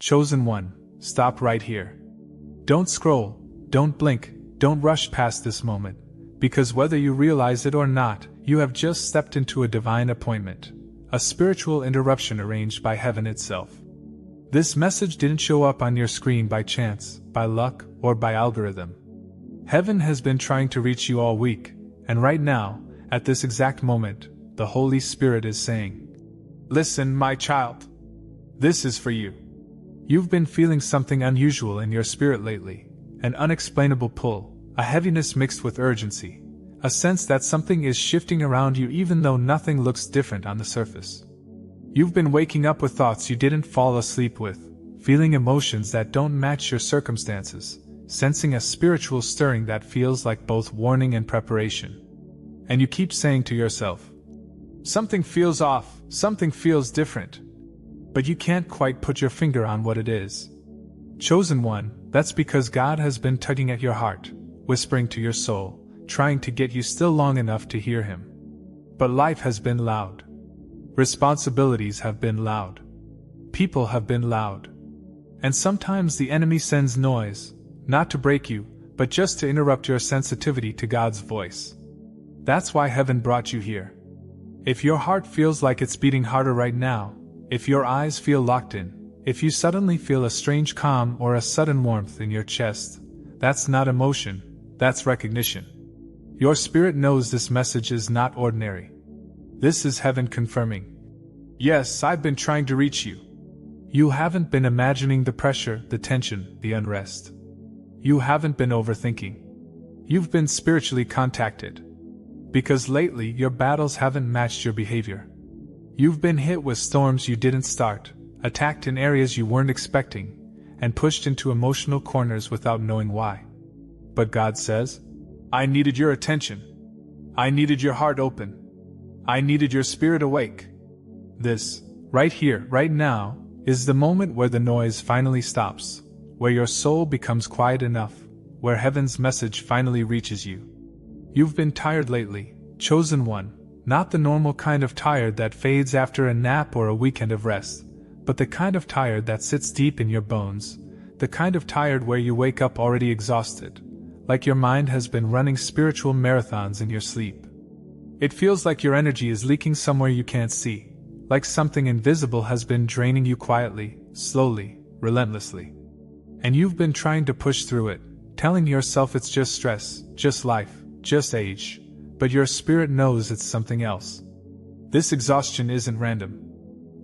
Chosen one, stop right here. Don't scroll, don't blink, don't rush past this moment, because whether you realize it or not, you have just stepped into a divine appointment, a spiritual interruption arranged by heaven itself. This message didn't show up on your screen by chance, by luck, or by algorithm. Heaven has been trying to reach you all week, and right now, at this exact moment, the Holy Spirit is saying, "Listen, my child. This is for you." You've been feeling something unusual in your spirit lately, an unexplainable pull, a heaviness mixed with urgency, a sense that something is shifting around you even though nothing looks different on the surface. You've been waking up with thoughts you didn't fall asleep with, feeling emotions that don't match your circumstances, sensing a spiritual stirring that feels like both warning and preparation. And you keep saying to yourself, "Something feels off, something feels different." But you can't quite put your finger on what it is. Chosen one, that's because God has been tugging at your heart, whispering to your soul, trying to get you still long enough to hear Him. But life has been loud. Responsibilities have been loud. People have been loud. And sometimes the enemy sends noise, not to break you, but just to interrupt your sensitivity to God's voice. That's why heaven brought you here. If your heart feels like it's beating harder right now, if your eyes feel locked in, if you suddenly feel a strange calm or a sudden warmth in your chest, that's not emotion, that's recognition. Your spirit knows this message is not ordinary. This is heaven confirming. Yes, I've been trying to reach you. You haven't been imagining the pressure, the tension, the unrest. You haven't been overthinking. You've been spiritually contacted. Because lately your battles haven't matched your behavior. You've been hit with storms you didn't start, attacked in areas you weren't expecting, and pushed into emotional corners without knowing why. But God says, "I needed your attention. I needed your heart open. I needed your spirit awake." This, right here, right now, is the moment where the noise finally stops, where your soul becomes quiet enough, where heaven's message finally reaches you. You've been tired lately, chosen one, not the normal kind of tired that fades after a nap or a weekend of rest, but the kind of tired that sits deep in your bones, the kind of tired where you wake up already exhausted, like your mind has been running spiritual marathons in your sleep. It feels like your energy is leaking somewhere you can't see, like something invisible has been draining you quietly, slowly, relentlessly. And you've been trying to push through it, telling yourself it's just stress, just life, just age, but your spirit knows it's something else. This exhaustion isn't random.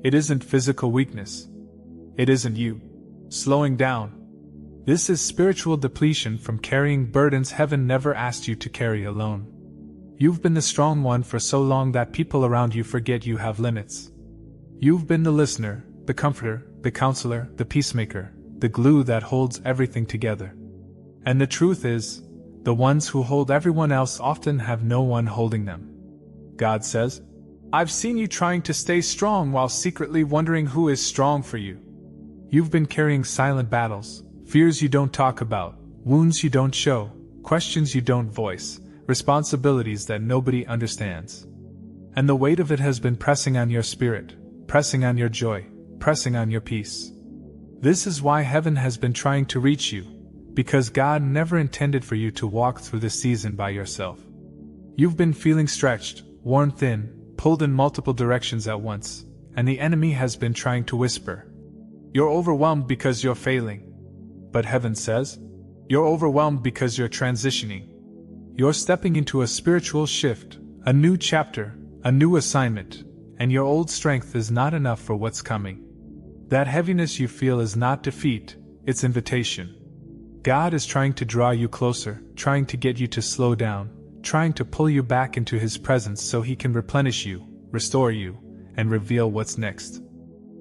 It isn't physical weakness. It isn't you slowing down. This is spiritual depletion from carrying burdens heaven never asked you to carry alone. You've been the strong one for so long that people around you forget you have limits. You've been the listener, the comforter, the counselor, the peacemaker, the glue that holds everything together. And the truth is, the ones who hold everyone else often have no one holding them. God says, "I've seen you trying to stay strong while secretly wondering who is strong for you." You've been carrying silent battles, fears you don't talk about, wounds you don't show, questions you don't voice, responsibilities that nobody understands. And the weight of it has been pressing on your spirit, pressing on your joy, pressing on your peace. This is why heaven has been trying to reach you, because God never intended for you to walk through this season by yourself. You've been feeling stretched, worn thin, pulled in multiple directions at once, and the enemy has been trying to whisper, "You're overwhelmed because you're failing." But heaven says, "You're overwhelmed because you're transitioning. You're stepping into a spiritual shift, a new chapter, a new assignment, and your old strength is not enough for what's coming." That heaviness you feel is not defeat, it's invitation. God is trying to draw you closer, trying to get you to slow down, trying to pull you back into His presence so He can replenish you, restore you, and reveal what's next.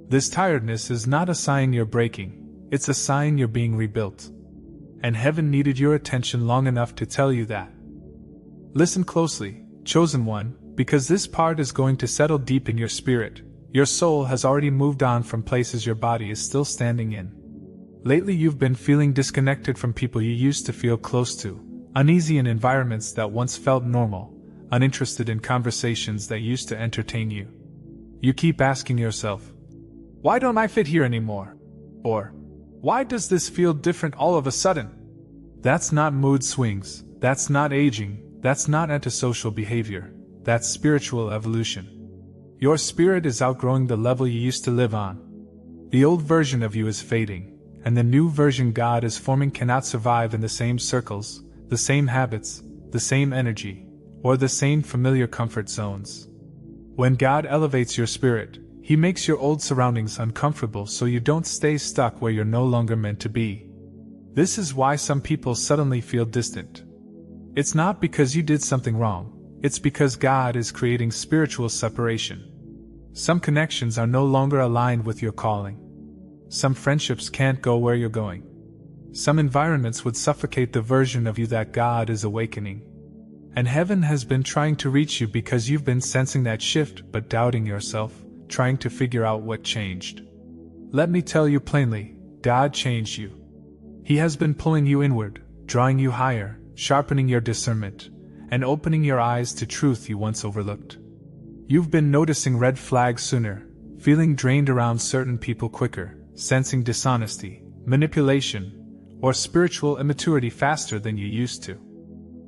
This tiredness is not a sign you're breaking, it's a sign you're being rebuilt. And heaven needed your attention long enough to tell you that. Listen closely, chosen one, because this part is going to settle deep in your spirit. Your soul has already moved on from places your body is still standing in. Lately you've been feeling disconnected from people you used to feel close to, uneasy in environments that once felt normal, uninterested in conversations that used to entertain you. You keep asking yourself, "Why don't I fit here anymore? Or, why does this feel different all of a sudden? That's not mood swings, that's not aging, that's not antisocial behavior, that's spiritual evolution. Your spirit is outgrowing the level you used to live on. The old version of you is fading, and the new version God is forming cannot survive in the same circles, the same habits, the same energy, or the same familiar comfort zones. When God elevates your spirit, He makes your old surroundings uncomfortable so you don't stay stuck where you're no longer meant to be. This is why some people suddenly feel distant. It's not because you did something wrong, it's because God is creating spiritual separation. Some connections are no longer aligned with your calling. Some friendships can't go where you're going. Some environments would suffocate the version of you that God is awakening. And heaven has been trying to reach you because you've been sensing that shift but doubting yourself, trying to figure out what changed. Let me tell you plainly, God changed you. He has been pulling you inward, drawing you higher, sharpening your discernment, and opening your eyes to truth you once overlooked. You've been noticing red flags sooner, feeling drained around certain people quicker, sensing dishonesty, manipulation, or spiritual immaturity faster than you used to.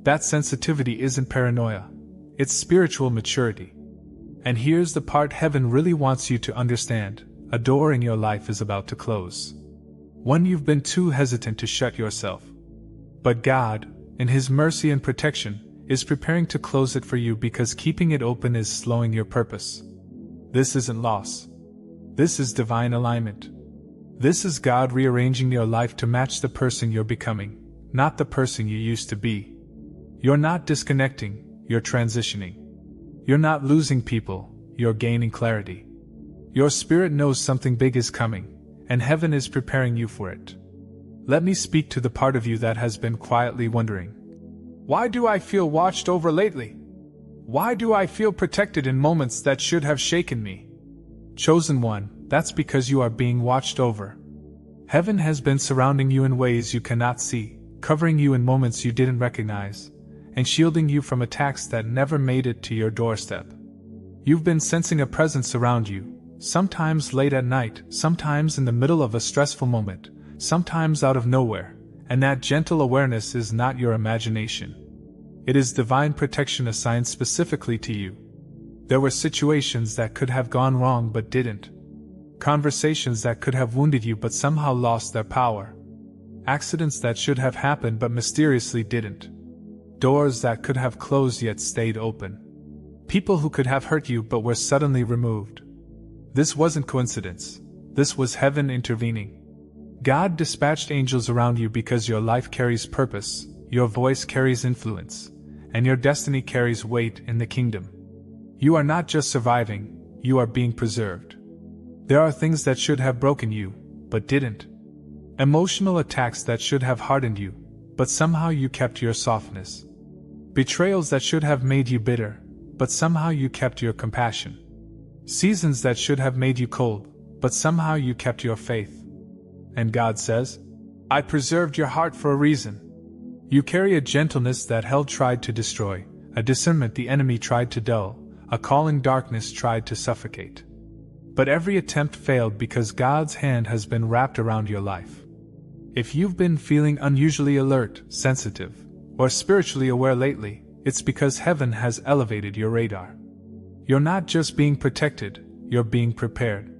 That sensitivity isn't paranoia, it's spiritual maturity. And here's the part heaven really wants you to understand: a door in your life is about to close. One you've been too hesitant to shut yourself. But God, in His mercy and protection, is preparing to close it for you because keeping it open is slowing your purpose. This isn't loss. This is divine alignment. This is God rearranging your life to match the person you're becoming, not the person you used to be. You're not disconnecting, you're transitioning. You're not losing people, you're gaining clarity. Your spirit knows something big is coming, and heaven is preparing you for it. Let me speak to the part of you that has been quietly wondering, why do I feel watched over lately? Why do I feel protected in moments that should have shaken me? Chosen one, that's because you are being watched over. Heaven has been surrounding you in ways you cannot see, covering you in moments you didn't recognize, and shielding you from attacks that never made it to your doorstep. You've been sensing a presence around you, sometimes late at night, sometimes in the middle of a stressful moment, sometimes out of nowhere, and that gentle awareness is not your imagination. It is divine protection assigned specifically to you. There were situations that could have gone wrong but didn't. Conversations that could have wounded you but somehow lost their power. Accidents that should have happened but mysteriously didn't. Doors that could have closed yet stayed open. People who could have hurt you but were suddenly removed. This wasn't coincidence. This was heaven intervening. God dispatched angels around you because your life carries purpose, your voice carries influence, and your destiny carries weight in the kingdom. You are not just surviving, you are being preserved. There are things that should have broken you, but didn't. Emotional attacks that should have hardened you, but somehow you kept your softness. Betrayals that should have made you bitter, but somehow you kept your compassion. Seasons that should have made you cold, but somehow you kept your faith. And God says, I preserved your heart for a reason. You carry a gentleness that hell tried to destroy, a discernment the enemy tried to dull, a calling darkness tried to suffocate. But every attempt failed because God's hand has been wrapped around your life. If you've been feeling unusually alert, sensitive, or spiritually aware lately, it's because heaven has elevated your radar. You're not just being protected, you're being prepared.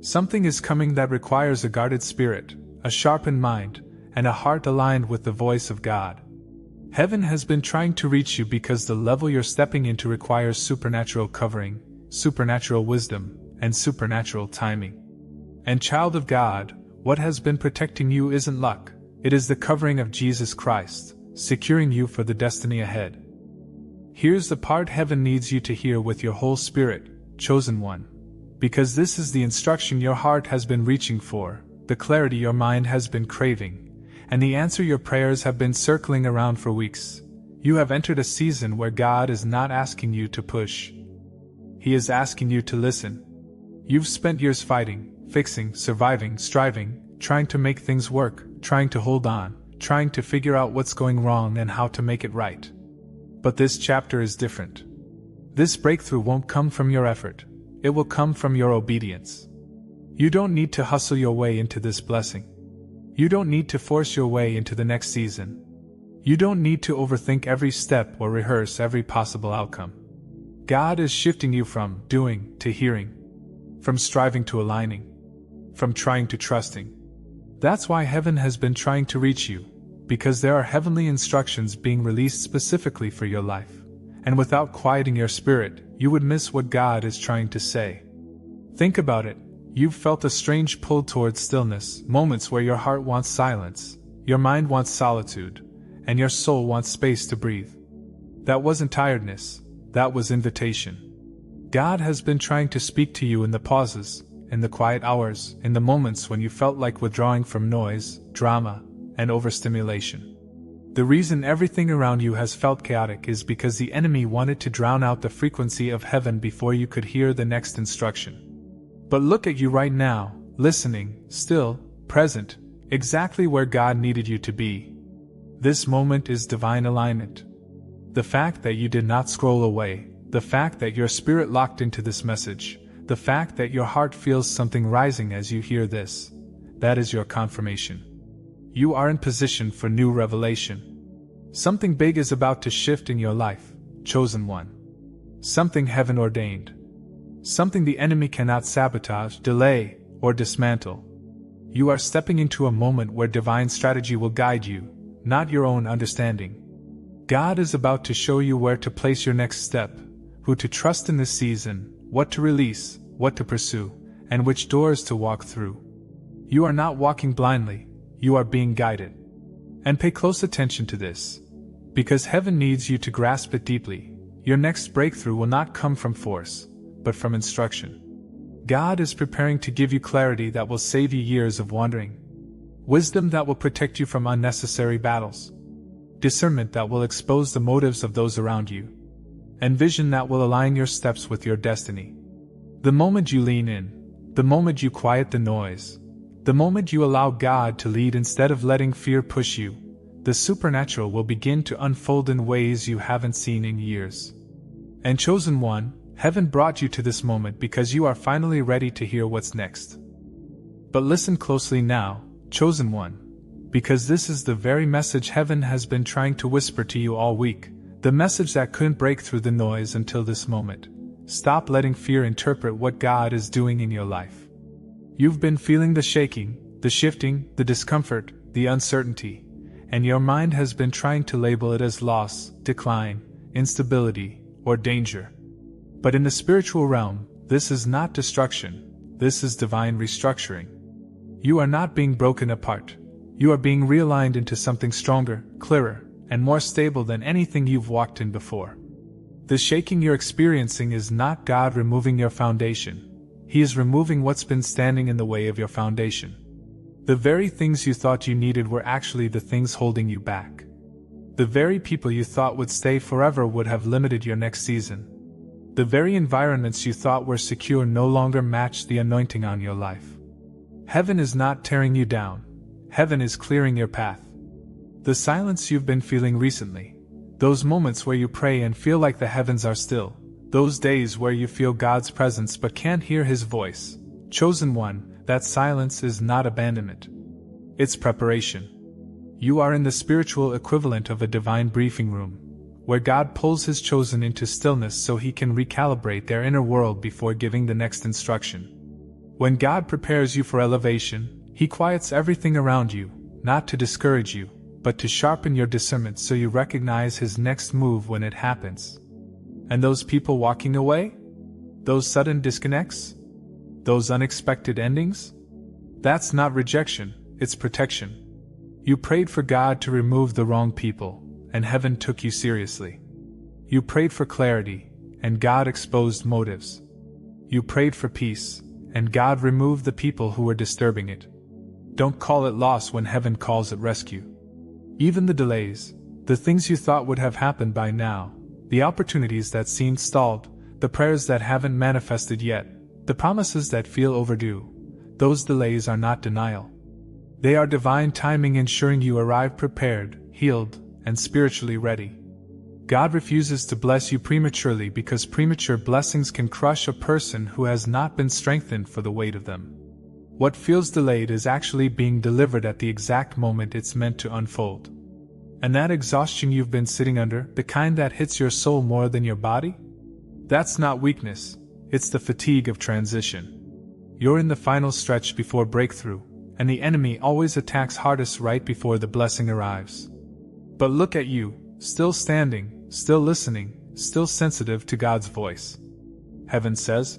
Something is coming that requires a guarded spirit, a sharpened mind, and a heart aligned with the voice of God. Heaven has been trying to reach you because the level you're stepping into requires supernatural covering, supernatural wisdom, and supernatural timing. And child of God, what has been protecting you isn't luck, it is the covering of Jesus Christ, securing you for the destiny ahead. Here's the part heaven needs you to hear with your whole spirit, chosen one. Because this is the instruction your heart has been reaching for, the clarity your mind has been craving, and the answer your prayers have been circling around for weeks. You have entered a season where God is not asking you to push. He is asking you to listen. You've spent years fighting, fixing, surviving, striving, trying to make things work, trying to hold on, trying to figure out what's going wrong and how to make it right. But this chapter is different. This breakthrough won't come from your effort. It will come from your obedience. You don't need to hustle your way into this blessing. You don't need to force your way into the next season. You don't need to overthink every step or rehearse every possible outcome. God is shifting you from doing to hearing, from striving to aligning, from trying to trusting. That's why heaven has been trying to reach you, because there are heavenly instructions being released specifically for your life. And without quieting your spirit, you would miss what God is trying to say. Think about it. You've felt a strange pull towards stillness, moments where your heart wants silence, your mind wants solitude, and your soul wants space to breathe. That wasn't tiredness, that was invitation. God has been trying to speak to you in the pauses, in the quiet hours, in the moments when you felt like withdrawing from noise, drama, and overstimulation. The reason everything around you has felt chaotic is because the enemy wanted to drown out the frequency of heaven before you could hear the next instruction. But look at you right now, listening, still, present, exactly where God needed you to be. This moment is divine alignment. The fact that you did not scroll away, the fact that your spirit locked into this message, the fact that your heart feels something rising as you hear this, that is your confirmation. You are in position for new revelation. Something big is about to shift in your life, chosen one. Something heaven ordained. Something the enemy cannot sabotage, delay, or dismantle. You are stepping into a moment where divine strategy will guide you, not your own understanding. God is about to show you where to place your next step, who to trust in this season, what to release, what to pursue, and which doors to walk through. You are not walking blindly, you are being guided. And pay close attention to this, because heaven needs you to grasp it deeply. Your next breakthrough will not come from force, but from instruction. God is preparing to give you clarity that will save you years of wandering, wisdom that will protect you from unnecessary battles, discernment that will expose the motives of those around you, and vision that will align your steps with your destiny. The moment you lean in, the moment you quiet the noise, the moment you allow God to lead instead of letting fear push you, the supernatural will begin to unfold in ways you haven't seen in years. And chosen one, heaven brought you to this moment because you are finally ready to hear what's next. But listen closely now, chosen one, because this is the very message heaven has been trying to whisper to you all week, the message that couldn't break through the noise until this moment. Stop letting fear interpret what God is doing in your life. You've been feeling the shaking, the shifting, the discomfort, the uncertainty, and your mind has been trying to label it as loss, decline, instability, or danger. But in the spiritual realm, this is not destruction, this is divine restructuring. You are not being broken apart. You are being realigned into something stronger, clearer, and more stable than anything you've walked in before. The shaking you're experiencing is not God removing your foundation. He is removing what's been standing in the way of your foundation. The very things you thought you needed were actually the things holding you back. The very people you thought would stay forever would have limited your next season. The very environments you thought were secure no longer match the anointing on your life. Heaven is not tearing you down. Heaven is clearing your path. The silence you've been feeling recently, those moments where you pray and feel like the heavens are still, those days where you feel God's presence but can't hear His voice, chosen one, that silence is not abandonment. It's preparation. You are in the spiritual equivalent of a divine briefing room, where God pulls His chosen into stillness so He can recalibrate their inner world before giving the next instruction. When God prepares you for elevation, He quiets everything around you, not to discourage you, but to sharpen your discernment so you recognize His next move when it happens. And those people walking away? Those sudden disconnects? Those unexpected endings? That's not rejection, it's protection. You prayed for God to remove the wrong people, and heaven took you seriously. You prayed for clarity, and God exposed motives. You prayed for peace, and God removed the people who were disturbing it. Don't call it loss when heaven calls it rescue. Even the delays, the things you thought would have happened by now, the opportunities that seemed stalled, the prayers that haven't manifested yet, the promises that feel overdue, those delays are not denial. They are divine timing ensuring you arrive prepared, healed, and spiritually ready. God refuses to bless you prematurely because premature blessings can crush a person who has not been strengthened for the weight of them. What feels delayed is actually being delivered at the exact moment it's meant to unfold. And that exhaustion you've been sitting under, the kind that hits your soul more than your body? That's not weakness, it's the fatigue of transition. You're in the final stretch before breakthrough, and the enemy always attacks hardest right before the blessing arrives. But look at you, still standing, still listening, still sensitive to God's voice. Heaven says,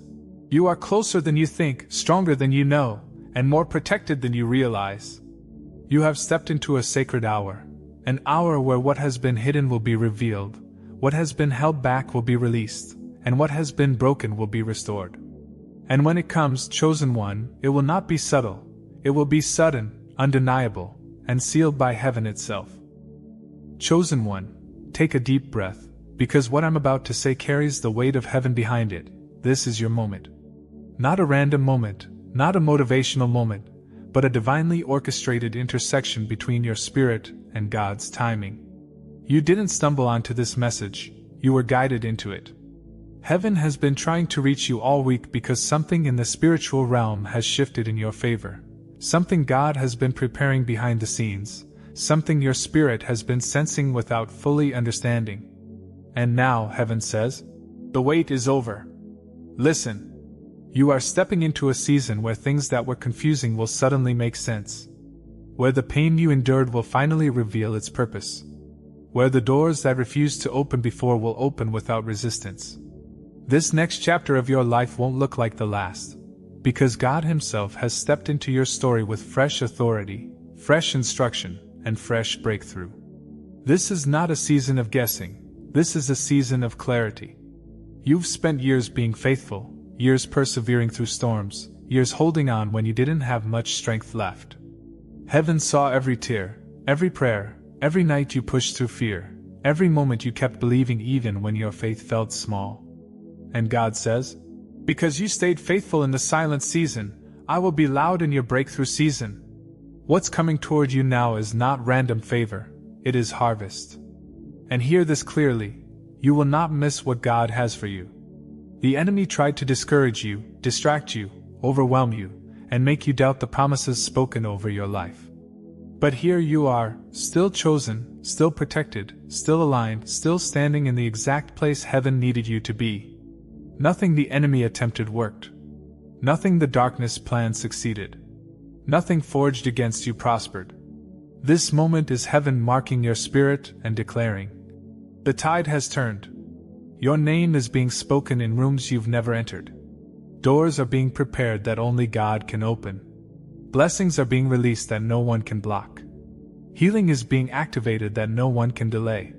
"You are closer than you think, stronger than you know, and more protected than you realize." You have stepped into a sacred hour, an hour where what has been hidden will be revealed, what has been held back will be released, and what has been broken will be restored. And when it comes, chosen one, it will not be subtle, it will be sudden, undeniable, and sealed by heaven itself. Chosen one, take a deep breath, because what I'm about to say carries the weight of heaven behind it. This is your moment. Not a random moment, not a motivational moment, but a divinely orchestrated intersection between your spirit and God's timing. You didn't stumble onto this message, you were guided into it. Heaven has been trying to reach you all week because something in the spiritual realm has shifted in your favor. Something God has been preparing behind the scenes, something your spirit has been sensing without fully understanding. And now, heaven says, the wait is over. Listen. You are stepping into a season where things that were confusing will suddenly make sense. Where the pain you endured will finally reveal its purpose. Where the doors that refused to open before will open without resistance. This next chapter of your life won't look like the last, because God Himself has stepped into your story with fresh authority, fresh instruction, and fresh breakthrough. This is not a season of guessing, this is a season of clarity. You've spent years being faithful, years persevering through storms, years holding on when you didn't have much strength left. Heaven saw every tear, every prayer, every night you pushed through fear, every moment you kept believing even when your faith felt small. And God says, "Because you stayed faithful in the silent season, I will be loud in your breakthrough season." What's coming toward you now is not random favor, it is harvest. And hear this clearly, you will not miss what God has for you. The enemy tried to discourage you, distract you, overwhelm you, and make you doubt the promises spoken over your life. But here you are, still chosen, still protected, still aligned, still standing in the exact place heaven needed you to be. Nothing the enemy attempted worked. Nothing the darkness planned succeeded. Nothing forged against you prospered. This moment is heaven marking your spirit and declaring, the tide has turned. Your name is being spoken in rooms you've never entered. Doors are being prepared that only God can open. Blessings are being released that no one can block. Healing is being activated that no one can delay.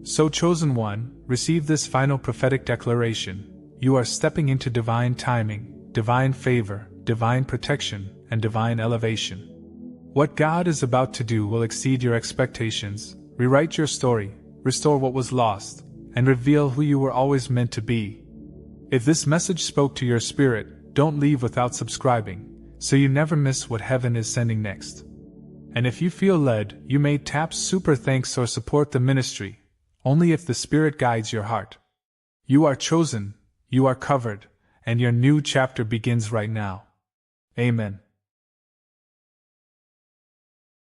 So, chosen one, receive this final prophetic declaration. You are stepping into divine timing, divine favor, divine protection, and divine elevation. What God is about to do will exceed your expectations, rewrite your story, restore what was lost, and reveal who you were always meant to be. If this message spoke to your spirit, don't leave without subscribing, so you never miss what heaven is sending next. And if you feel led, you may tap super thanks or support the ministry, only if the Spirit guides your heart. You are chosen, you are covered, and your new chapter begins right now. Amen.